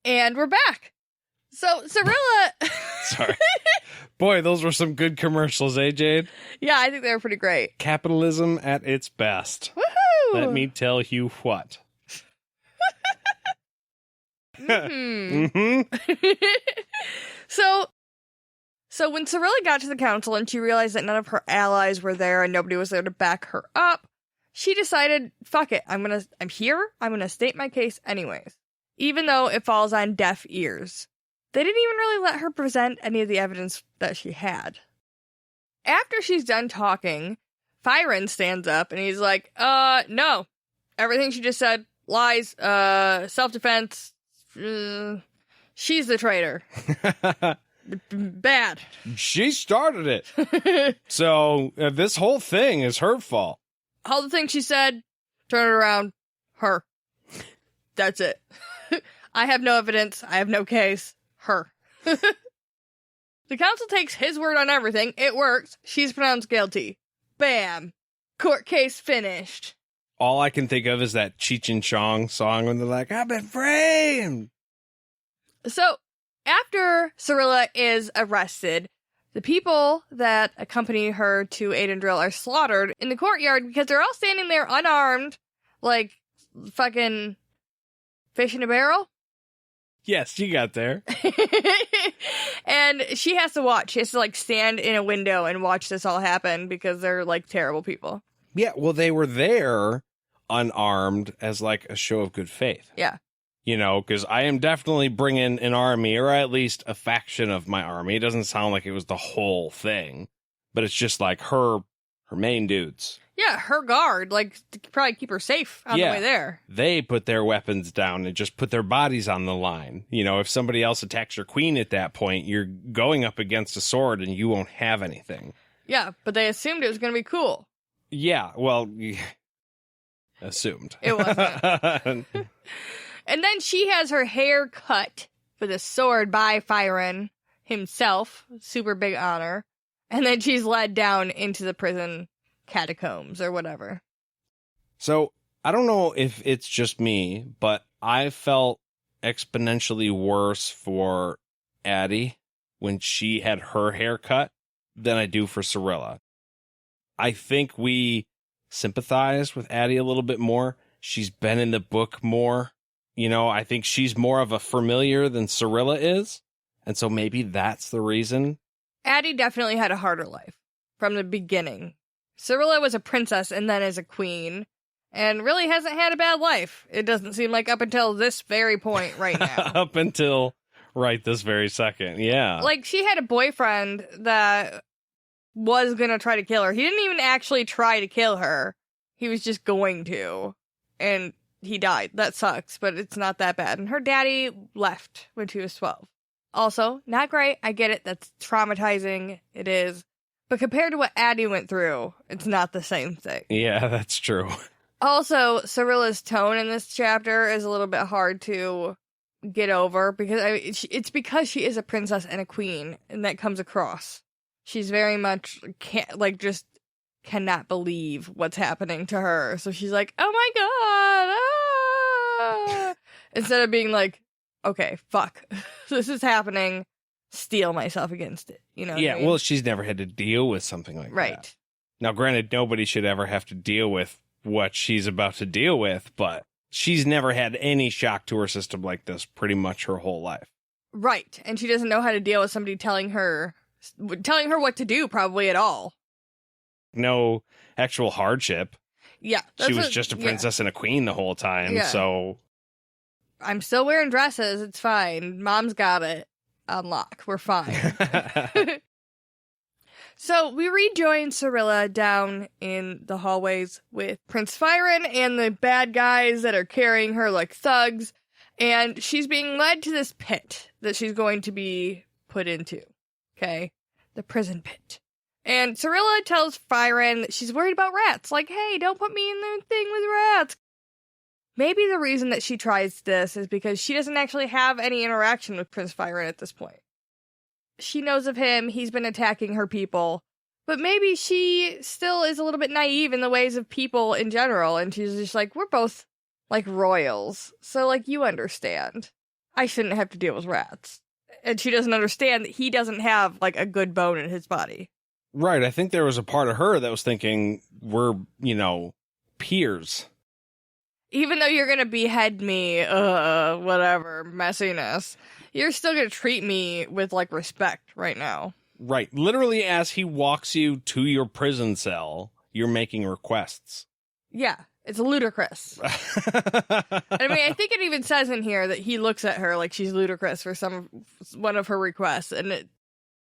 And we're back. So, Cirilla... Sorry. Boy, those were some good commercials, eh, Jade? Yeah, I think they were pretty great. Capitalism at its best. Woohoo! Let me tell you what. Mm-hmm. So when Cirilla got to the council and she realized that none of her allies were there and nobody was there to back her up, she decided, fuck it, I'm here, I'm gonna state my case anyways, even though it falls on deaf ears. They didn't even really let her present any of the evidence that she had. After she's done talking, Fyren stands up and he's like, no. Everything she just said, lies, self-defense, she's the traitor. Bad. She started it. So this whole thing is her fault. All the things she said, turn it around, her. That's it. I have no evidence. I have no case. Her. The council takes his word on everything. It works. She's pronounced guilty. Bam. Court case finished. All I can think of is that Cheech and Chong song when they're like, I've been framed. So, after Cirilla is arrested, the people that accompany her to aid and drill are slaughtered in the courtyard because they're all standing there unarmed, like fucking fish in a barrel. Yes, you got there. And she has to watch. She has to, like, stand in a window and watch this all happen because they're, like, terrible people. Yeah, well, they were there unarmed as, like, a show of good faith. Yeah. You know, because I am definitely bringing an army, or at least a faction of my army. It doesn't sound like it was the whole thing, but it's just, like, her main dudes. Yeah, her guard, like, to probably keep her safe on the way there. They put their weapons down and just put their bodies on the line. You know, if somebody else attacks your queen at that point, you're going up against a sword and you won't have anything. Yeah, but they assumed it was going to be cool. Yeah, well, assumed. It wasn't. And then she has her hair cut with a sword by Fyren himself. Super big honor. And then she's led down into the prison catacombs or whatever. So I don't know if it's just me, but I felt exponentially worse for Addie when she had her hair cut than I do for Cirilla. I think we sympathize with Addie a little bit more. She's been in the book more. You know, I think she's more of a familiar than Cirilla is. And so maybe that's the reason. Addie definitely had a harder life from the beginning. Cirilla was a princess and then is a queen, and really hasn't had a bad life. It doesn't seem like up until this very point right now. Up until right this very second, yeah. Like, she had a boyfriend that was gonna try to kill her. He didn't even actually try to kill her. He was just going to. And he died. That sucks, but it's not that bad. And her daddy left when she was 12. Also, not great. I get it. That's traumatizing. It is. But compared to what Addie went through, it's not the same thing. Yeah, that's true. Also, Cirilla's tone in this chapter is a little bit hard to get over because it's because she is a princess and a queen, and that comes across. She's very much just cannot believe what's happening to her. So she's like, "Oh my god!" Ah! Instead of being like, "Okay, fuck, this is happening. Steel myself against it." You know? Yeah, what I mean? well, she's never had to deal with something like that. Now, granted, nobody should ever have to deal with what she's about to deal with, but she's never had any shock to her system like this pretty much her whole life. Right, and she doesn't know how to deal with somebody telling her what to do, probably at all. No actual hardship. Yeah. She was just a princess and a queen the whole time, so... I'm still wearing dresses, it's fine. Mom's got it on lock, we're fine. So, we rejoin Cirilla down in the hallways with Prince Fyren and the bad guys that are carrying her like thugs, and she's being led to this pit that she's going to be put into. Okay? The prison pit. And Cirilla tells Fyren that she's worried about rats. Like, hey, don't put me in the thing with rats. Maybe the reason that she tries this is because she doesn't actually have any interaction with Prince Fyren at this point. She knows of him, he's been attacking her people, but maybe she still is a little bit naive in the ways of people in general, and she's just like, we're both, like, royals, so, like, you understand. I shouldn't have to deal with rats. And she doesn't understand that he doesn't have, like, a good bone in his body. Right. I think there was a part of her that was thinking we're, peers. Even though you're going to behead me, whatever, messiness, you're still going to treat me with, like, respect right now. Right. Literally, as he walks you to your prison cell, you're making requests. Yeah. It's ludicrous. I mean, I think it even says in here that he looks at her like she's ludicrous for one of her requests.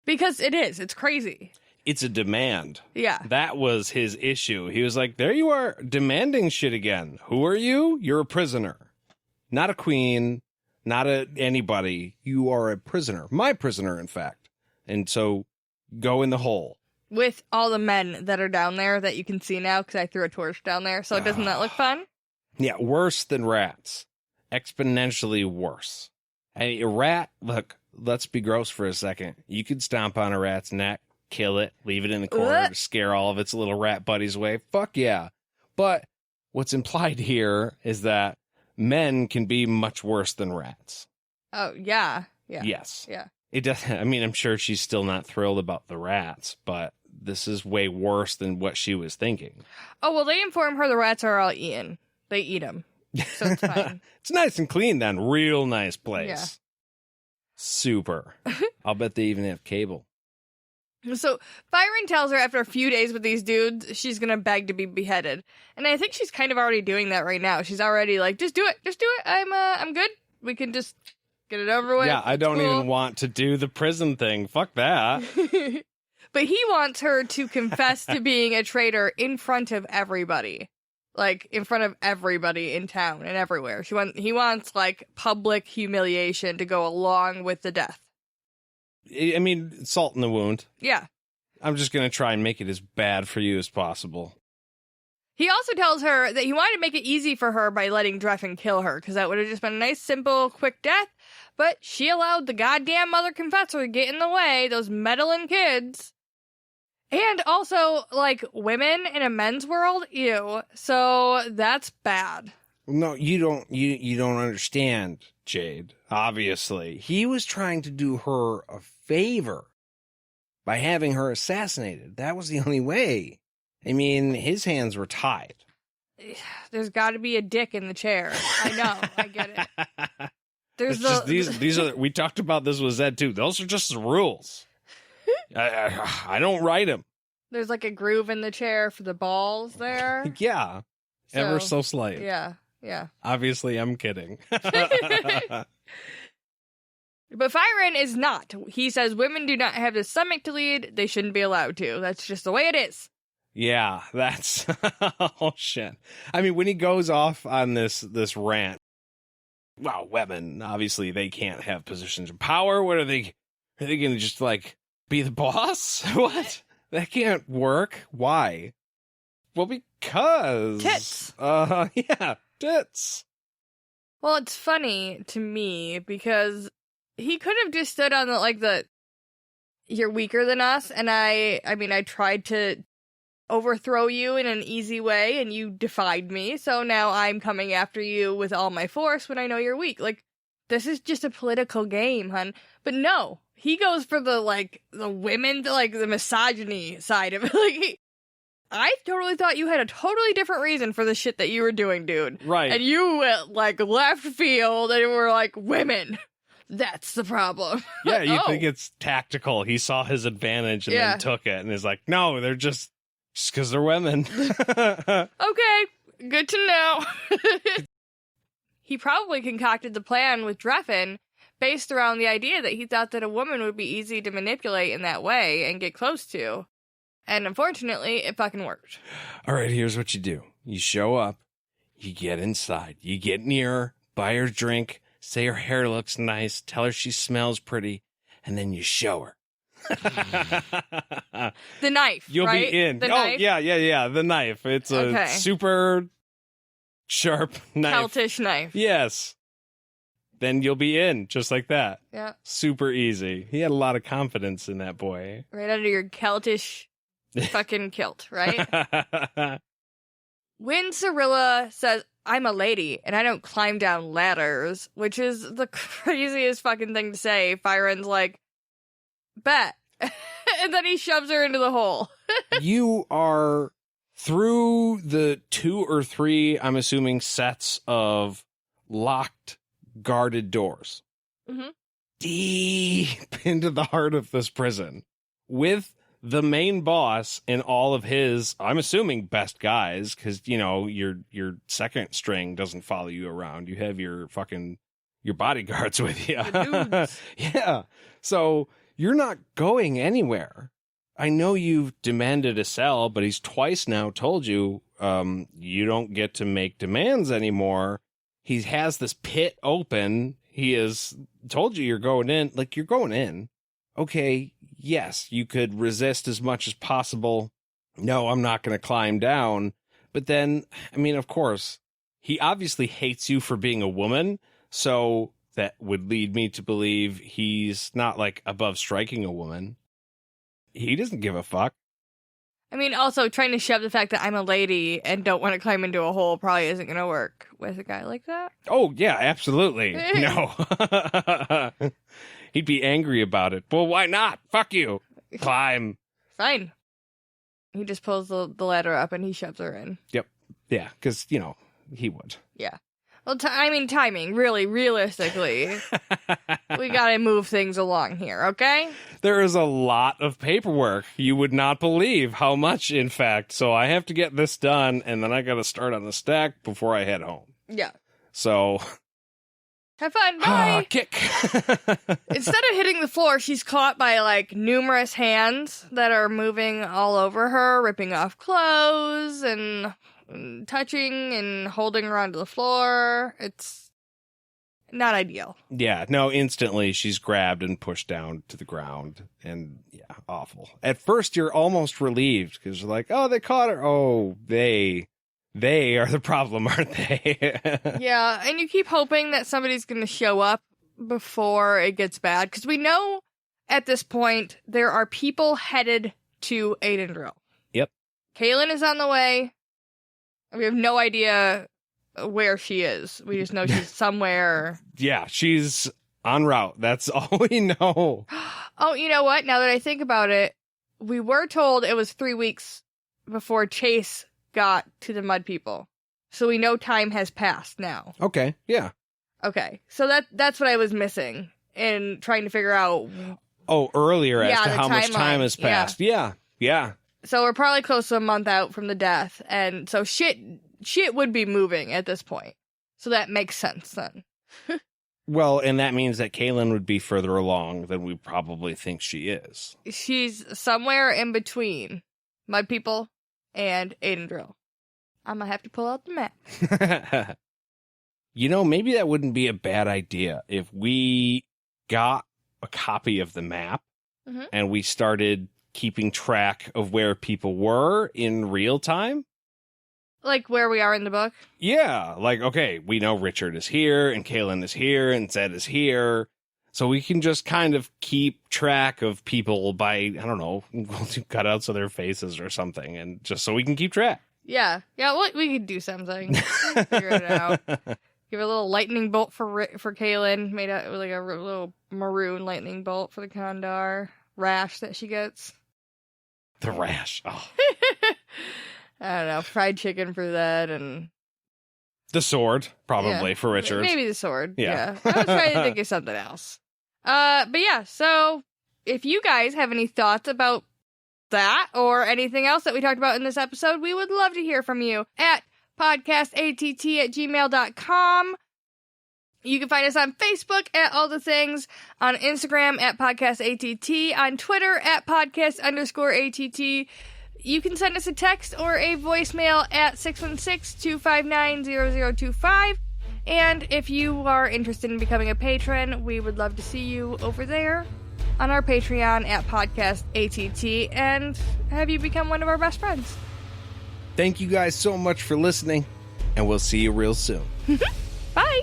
Because it is. It's crazy. It's a demand. Yeah. That was his issue. He was like, there you are, demanding shit again. Who are you? You're a prisoner. Not a queen, not anybody. You are a prisoner. My prisoner, in fact. And so, go in the hole. With all the men that are down there that you can see now, because I threw a torch down there. So doesn't that look fun? Yeah, worse than rats. Exponentially worse. A rat, look, let's be gross for a second. You could stomp on a rat's neck, kill it, leave it in the corner to scare all of its little rat buddies away. Fuck yeah. But what's implied here is that men can be much worse than rats. Oh, yeah. Yeah. Yes. Yeah. It doesn't. I mean, I'm sure she's still not thrilled about the rats, but this is way worse than what she was thinking. Oh, well, they inform her the rats are all eaten. They eat them. So it's fine. It's nice and clean then. Real nice place. Yeah. Super. I'll bet they even have cable. So Fyren tells her after a few days with these dudes, she's going to beg to be beheaded. And I think she's kind of already doing that right now. She's already like, just do it. Just do it. I'm good. We can just get it over with. Yeah, I don't cool. even want to do the prison thing. Fuck that. But he wants her to confess to being a traitor in front of everybody. Like, in front of everybody in town and everywhere. He wants, like, public humiliation to go along with the death. I mean, salt in the wound. Yeah. I'm just going to try and make it as bad for you as possible. He also tells her that he wanted to make it easy for her by letting Dreffen kill her, because that would have just been a nice, simple, quick death. But she allowed the goddamn mother confessor to get in the way, those meddling kids. And also, like, women in a men's world, ew. So that's bad. No, you don't understand, Jade. Obviously, he was trying to do her a favor by having her assassinated. That was the only way. I mean, his hands were tied. There's got to be a dick in the chair. I know. I get it. There's these are. We talked about this with Zed too. Those are just the rules. I don't write them. There's like a groove in the chair for the balls there. Yeah, ever so slight. Yeah. Yeah. Obviously, I'm kidding. But Fyren is not. He says women do not have the stomach to lead. They shouldn't be allowed to. That's just the way it is. Yeah, that's... oh, shit. I mean, when he goes off on this rant, well, women, obviously, they can't have positions of power. What are they going to just, like, be the boss? What? That can't work. Why? Well, because... Tits. Yeah, tits. Well, it's funny to me because he could have just stood on you're weaker than us, and I tried to overthrow you in an easy way, and you defied me, so now I'm coming after you with all my force when I know you're weak. Like, this is just a political game, hun. But no, he goes for the women, the misogyny side of it. Like, I totally thought you had a totally different reason for the shit that you were doing, dude. Right. And you went, left field, and were like, women. That's the problem. Yeah, you think it's tactical. He saw his advantage and then took it, and is like, no, they're just because they're women. Okay, good to know. He probably concocted the plan with Dreffen based around the idea that he thought that a woman would be easy to manipulate in that way and get close to. And unfortunately, it fucking worked. All right, here's what you do. You show up, you get inside, you get near her, buy her a drink, say her hair looks nice, tell her she smells pretty, and then you show her. The knife, You'll right? be in. Knife? Yeah, the knife. It's a super sharp knife. Celtish knife. Yes. Then you'll be in, just like that. Yeah. Super easy. He had a lot of confidence in that boy. Right under your Celtish fucking kilt, right? When Cirilla says, I'm a lady and I don't climb down ladders, which is the craziest fucking thing to say, Fyren's like, bet. And then he shoves her into the hole. You are through the 2 or 3, I'm assuming, sets of locked, guarded doors. Mm-hmm. Deep into the heart of this prison with the main boss and all of his, I'm assuming, best guys, because, you know, your second string doesn't follow you around. You have your bodyguards with you. Yeah. So you're not going anywhere. I know you've demanded a cell, but he's twice now told you you don't get to make demands anymore. He has this pit open. He has told you you're going in. Like, you're going in. Okay, yes, you could resist as much as possible. No, I'm not going to climb down. But then, I mean, of course, he obviously hates you for being a woman. So that would lead me to believe he's not, like, above striking a woman. He doesn't give a fuck. I mean, also, trying to shove the fact that I'm a lady and don't want to climb into a hole probably isn't going to work with a guy like that. Oh, yeah, absolutely. No. He'd be angry about it. Well, why not? Fuck you. Climb. Fine. He just pulls the ladder up and he shoves her in. Yep. Yeah, because, you know, he would. Yeah. Well, timing, really, realistically. We gotta move things along here, okay? There is a lot of paperwork. You would not believe how much, in fact. So I have to get this done, and then I gotta start on the stack before I head home. Yeah. So... have fun, bye! Kick! Instead of hitting the floor, she's caught by, like, numerous hands that are moving all over her, ripping off clothes, and touching and holding her onto the floor. It's not ideal. Yeah, no, instantly she's grabbed and pushed down to the ground. And yeah, awful. At first you're almost relieved because you're like, oh, they caught her. Oh, they are the problem, aren't they? Yeah, and you keep hoping that somebody's going to show up before it gets bad. Because we know at this point there are people headed to Aidendrill. Yep. Kahlan is on the way. We have no idea where she is. We just know she's somewhere. Yeah, she's en route. That's all we know. Oh, you know what? Now that I think about it, we were told it was 3 weeks before Chase got to the Mud People. So we know time has passed now. Okay, yeah. Okay, so that's what I was missing in trying to figure out. Oh, earlier as to how much time has passed. Yeah. So we're probably close to a month out from the death, and so shit would be moving at this point. So that makes sense then. Well, and that means that Kahlan would be further along than we probably think she is. She's somewhere in between Mud People and Aidendrill. I'm gonna have to pull out the map. You know, maybe that wouldn't be a bad idea if we got a copy of the map and we started keeping track of where people were in real time. Like where we are in the book? Yeah, like, okay, we know Richard is here, and Kahlan is here, and Zed is here. So we can just kind of keep track of people by, I don't know, cutouts of their faces or something, and just so we can keep track. Yeah, we could do something. Figure it out. Give a little lightning bolt for Kahlan, made out with like a little maroon lightning bolt for the Kandar rash that she gets. The rash. Oh. I don't know. Fried chicken for that, and the sword, probably, for Richard. Maybe the sword. Yeah. I was trying to think of something else. But yeah, so if you guys have any thoughts about that or anything else that we talked about in this episode, we would love to hear from you at podcastatt@gmail.com. You can find us on Facebook at All the Things, on Instagram at podcastatt, on Twitter at podcast_ATT. You can send us a text or a voicemail at 616-259-0025. And if you are interested in becoming a patron, we would love to see you over there on our Patreon at podcastatt and have you become one of our best friends. Thank you guys so much for listening, and we'll see you real soon. Bye!